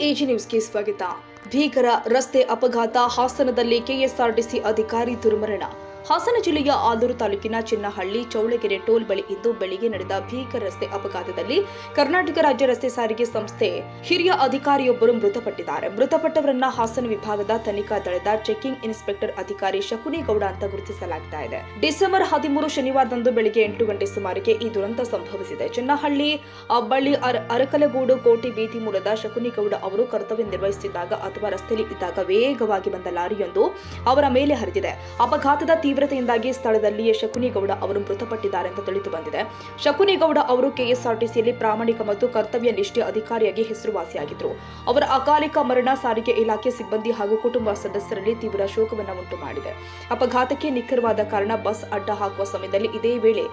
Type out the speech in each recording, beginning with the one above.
AG ನ್ಯೂಸ್ಗೆ ಸ್ವಾಗತ. ಭೀಕರ ರಸ್ತೆ ಅಪಘಾತ, ಹಾಸನದಲ್ಲಿ ಕೆಎಸ್ಆರ್ಟಿಸಿ ಅಧಿಕಾರಿ ದುರ್ಮರಣ. ಹಾಸನ ಜಿಲ್ಲೆಯ ಆಲೂರು ತಾಲೂಕಿನ ಚಿನ್ನಹಳ್ಳಿ ಚೌಳಗೆರೆ ಟೋಲ್ ಬಳಿ ಇಂದು ಬೆಳಿಗ್ಗೆ ನಡೆದ ಭೀಕರ ರಸ್ತೆ ಅಪಘಾತದಲ್ಲಿ ಕರ್ನಾಟಕ ರಾಜ್ಯ ರಸ್ತೆ ಸಾರಿಗೆ ಸಂಸ್ಥೆ ಹಿರಿಯ ಅಧಿಕಾರಿಯೊಬ್ಬರು ಮೃತಪಟ್ಟಿದ್ದಾರೆ. ಮೃತಪಟ್ಟವರನ್ನ ಹಾಸನ ವಿಭಾಗದ ತನಿಖಾ ದಳದ ಚೆಕಿಂಗ್ ಇನ್ಸ್ಪೆಕ್ಟರ್ ಅಧಿಕಾರಿ ಶಕುನಿಗೌಡ ಅಂತ ಗುರುತಿಸಲಾಗಿದೆ. ಡಿಸೆಂಬರ್ 13 ಶನಿವಾರದಂದು ಬೆಳಿಗ್ಗೆ 8 ಗಂಟೆ ಸುಮಾರಿಗೆ ಈ ದುರಂತ ಸಂಭವಿಸಿದೆ. ಚಿನ್ನಹಳ್ಳಿ ಬಳ್ಳಿ ಅರಕಲಗೂಡು ಕೋಟೆ ಬೀದಿ ಮೂಲದ ಶಕುನಿಗೌಡ ಅವರು ಕರ್ತವ್ಯ ನಿರ್ವಹಿಸುತ್ತಿದ್ದಾಗ ಅಥವಾ ರಸ್ತೆಯಲ್ಲಿ ಇದ್ದಾಗ ವೇಗವಾಗಿ ಬಂದ ಲಾರಿಯೊಂದು ಅವರ ಮೇಲೆ ಹರಿದಿದೆ. ಅಪಘಾತದ ತೀವ್ರತೆಯಿಂದಾಗಿ ಸ್ಥಳದಲ್ಲಿಯೇ ಶಕುನಿಗೌಡ ಅವರು ಮೃತಪಟ್ಟಿದ್ದಾರೆ ಅಂತ ತಿಳಿದು ಬಂದಿದೆ. ಶಕುನಿಗೌಡ ಅವರು ಕೆಎಸ್ಆರ್ಟಿಸಿಯಲ್ಲಿ ಪ್ರಾಮಾಣಿಕ ಮತ್ತು ಕರ್ತವ್ಯ ನಿಷ್ಠೆ ಅಧಿಕಾರಿಯಾಗಿ ಹೆಸರುವಾಸಿಯಾಗಿದ್ದರು. ಅವರ ಅಕಾಲಿಕ ಮರಣ ಸಾರಿಗೆ ಇಲಾಖೆ ಸಿಬ್ಬಂದಿ ಹಾಗೂ ಕುಟುಂಬ ಸದಸ್ಯರಲ್ಲಿ ತೀವ್ರ ಶೋಕವನ್ನು ಉಂಟು ಮಾಡಿದೆ. ಅಪಘಾತಕ್ಕೆ ನಿಖರವಾದ ಕಾರಣ ಬಸ್ ಅಡ್ಡ ಹಾಕುವ ಸಮಯದಲ್ಲಿ ಇದೇ ವೇಳೆ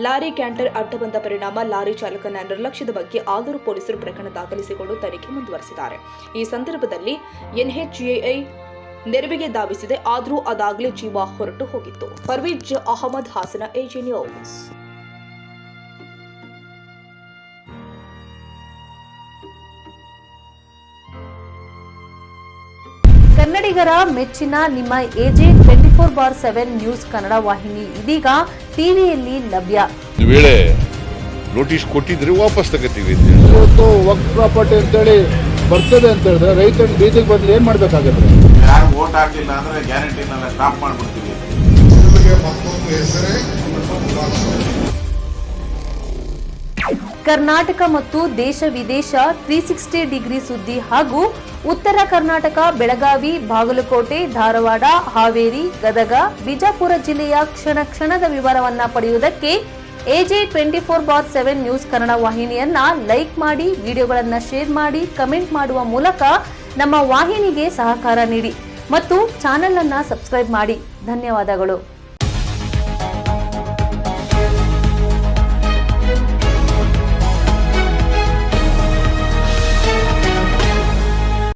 ಲಾರಿ ಕ್ಯಾಂಟರ್ ಅಡ್ಡ ಬಂದ ಪರಿಣಾಮ ಲಾರಿ ಚಾಲಕನ ನಿರ್ಲಕ್ಷ್ಯದ ಬಗ್ಗೆ ಆಲೂರು ಪೊಲೀಸರು ಪ್ರಕರಣ ದಾಖಲಿಸಿಕೊಂಡು ತನಿಖೆ ಮುಂದುವರೆಸಿದ್ದಾರೆ. ಈ ಸಂದರ್ಭದಲ್ಲಿ ಎನ್ಎಚ್ಎಐ ನೆರವಿಗೆ ಧಾವಿಸಿದೆ. ಆದರೂ ಅದಾಗಲೇ ಜೀವ ಹೊರಟು ಹೋಗಿತ್ತು. Parvez Ahmed, Hassan, AG news. ಕನ್ನಡಿಗರ ಮೆಚ್ಚಿನ ನಿಮ್ಮ ಎಜೆ 24/7 ನ್ಯೂಸ್ ಕನ್ನಡ ವಾಹಿನಿ ಇದೀಗ ಟಿವಿಯಲ್ಲಿ ಲಭ್ಯ. ವೇಳೆ ನೋಟಿಸ್ ಕೊಟ್ಟಿದ್ರೆ ವಾಪಸ್ ತಗೋತೀವಿ. ಇವತ್ತು ವಕ್ಫ್ ಪ್ರಾಪರ್ಟಿ ಅಂತೇಳಿ ಬರ್ತದೆ ಅಂತ ಹೇಳಿದ್ರೆ ರೈತರ ಬೀದಿಗೆ ಬಂದು ಏನ್ ಮಾಡ್ಬೇಕಾಗತ್ತೆ? ಯಾರು ವೋಟ್ ಹಾಕಲಿಲ್ಲ ಅಂದ್ರೆ ಗ್ಯಾರಂಟಿನೆಲ್ಲ ಸ್ಟಾಪ್ ಮಾಡ್ಬಿಡ್ತೀವಿ. ಕರ್ನಾಟಕ ಮತ್ತು ದೇಶ ವಿದೇಶ 360 ಡಿಗ್ರಿ ಸುದ್ದಿ ಹಾಗೂ ಉತ್ತರ ಕರ್ನಾಟಕ, ಬೆಳಗಾವಿ, ಬಾಗಲಕೋಟೆ, ಧಾರವಾಡ, ಹಾವೇರಿ, ಗದಗ, ಬಿಜಾಪುರ ಜಿಲ್ಲೆಯ ಕ್ಷಣ ಕ್ಷಣದ ವಿವರವನ್ನ ಪಡೆಯುವುದಕ್ಕೆ ಎಜೆ 24/7 ನ್ಯೂಸ್ ಕನ್ನಡ ವಾಹಿನಿಯನ್ನ ಲೈಕ್ ಮಾಡಿ, ವಿಡಿಯೋಗಳನ್ನ ಶೇರ್ ಮಾಡಿ, ಕಮೆಂಟ್ ಮಾಡುವ ಮೂಲಕ ನಮ್ಮ ವಾಹಿನಿಗೆ ಸಹಕಾರ ನೀಡಿ ಮತ್ತು ಚಾನೆಲ್ ಅನ್ನ ಸಬ್ಸ್ಕ್ರೈಬ್ ಮಾಡಿ. ಧನ್ಯವಾದಗಳು.